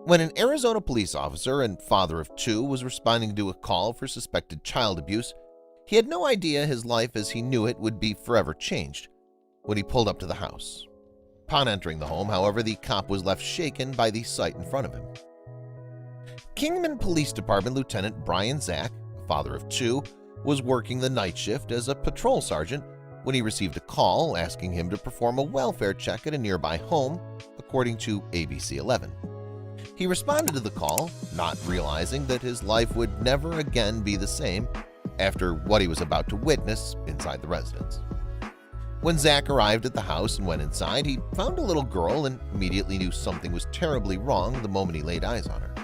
When an Arizona police officer and father of two was responding to a call for suspected child abuse, he had no idea his life as he knew it would be forever changed when he pulled up to the house. Upon entering the home, however, the cop was left shaken by the sight in front of him. Kingman Police Department Lieutenant Brian Zach, father of two, was working the night shift as a patrol sergeant when he received a call asking him to perform a welfare check at a nearby home, according to ABC 11. He responded to the call, not realizing that his life would never again be the same after what he was about to witness inside the residence. When Zach arrived at the house and went inside, he found a little girl and immediately knew something was terribly wrong the moment he laid eyes on her.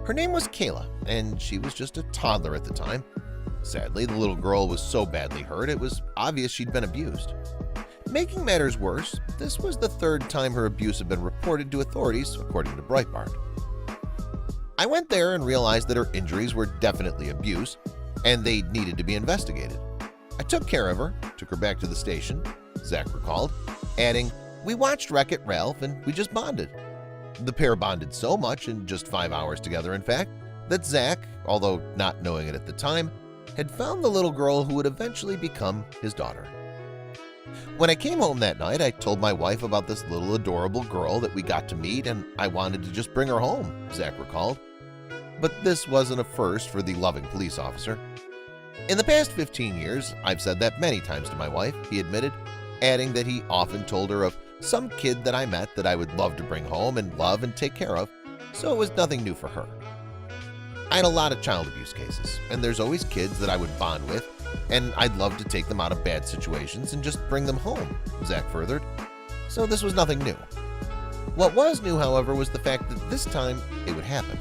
Her name was Kayla, and she was just a toddler at the time. Sadly, the little girl was so badly hurt it was obvious she'd been abused. Making matters worse, this was the third time her abuse had been reported to authorities, according to Breitbart. I went there and realized that her injuries were definitely abuse, and they needed to be investigated. I took care of her, took her back to the station, Zach recalled, adding, "We watched Wreck-It Ralph and we just bonded." The pair bonded so much in just 5 hours together, in fact, that Zach, although not knowing it at the time, had found the little girl who would eventually become his daughter. When I came home that night, I told my wife about this little adorable girl that we got to meet, and I wanted to just bring her home, Zach recalled. But this wasn't a first for the loving police officer. "In the past 15 years, I've said that many times to my wife," he admitted, adding that he often told her of some kid that I met that I would love to bring home and love and take care of, so it was nothing new for her. "I had a lot of child abuse cases, and there's always kids that I would bond with, and I'd love to take them out of bad situations and just bring them home," Zach furthered. So this was nothing new. What was new, however, was the fact that this time it would happen.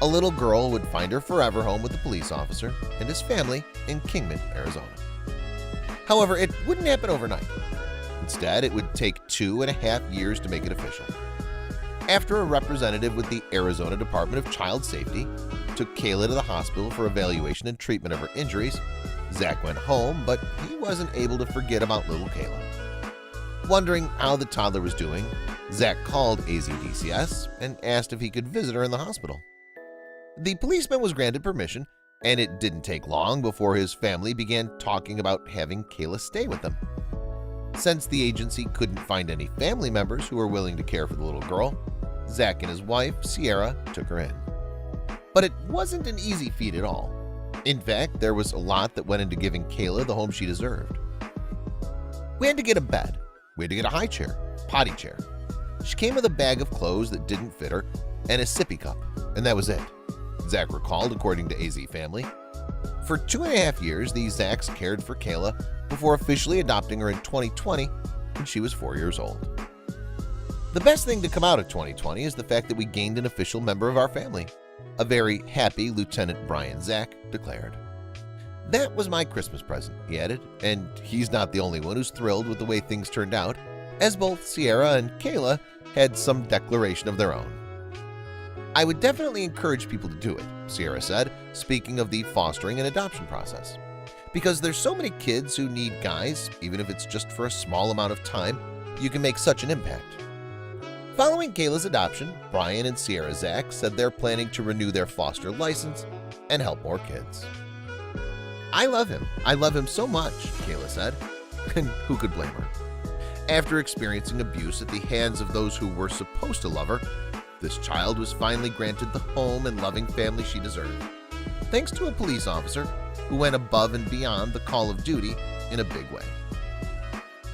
A little girl would find her forever home with the police officer and his family in Kingman, Arizona. However, it wouldn't happen overnight. Instead, it would take 2.5 years to make it official. After a representative with the Arizona Department of Child Safety took Kayla to the hospital for evaluation and treatment of her injuries, Zach went home, but he wasn't able to forget about little Kayla. Wondering how the toddler was doing, Zach called AZDCS and asked if he could visit her in the hospital. The policeman was granted permission, and it didn't take long before his family began talking about having Kayla stay with them. Since the agency couldn't find any family members who were willing to care for the little girl, Zach and his wife, Sierra, took her in. But it wasn't an easy feat at all. In fact, there was a lot that went into giving Kayla the home she deserved. We had to get a bed. We had to get a high chair, potty chair. She came with a bag of clothes that didn't fit her and a sippy cup, and that was it, Zach recalled, according to AZ Family. For 2.5 years, the Zachs cared for Kayla before officially adopting her in 2020 when she was 4 years old. The best thing to come out of 2020 is the fact that we gained an official member of our family, a very happy Lieutenant Brian Zach declared. "That was my Christmas present," he added, and he's not the only one who's thrilled with the way things turned out, as both Sierra and Kayla had some declaration of their own. "I would definitely encourage people to do it," Sierra said, speaking of the fostering and adoption process. "Because there's so many kids who need guys, even if it's just for a small amount of time, you can make such an impact." Following Kayla's adoption, Brian and Sierra Zach said they're planning to renew their foster license and help more kids. "I love him. I love him so much," Kayla said, and who could blame her? After experiencing abuse at the hands of those who were supposed to love her, this child was finally granted the home and loving family she deserved, thanks to a police officer who went above and beyond the call of duty in a big way.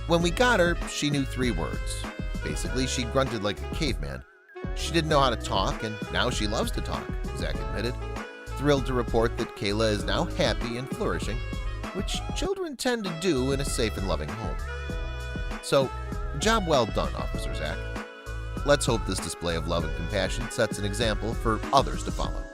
"When we got her, she knew 3 words. Basically, she grunted like a caveman. She didn't know how to talk, and now she loves to talk," Zach admitted, thrilled to report that Kayla is now happy and flourishing, which children tend to do in a safe and loving home. So, job well done, Officer Zach. Let's hope this display of love and compassion sets an example for others to follow.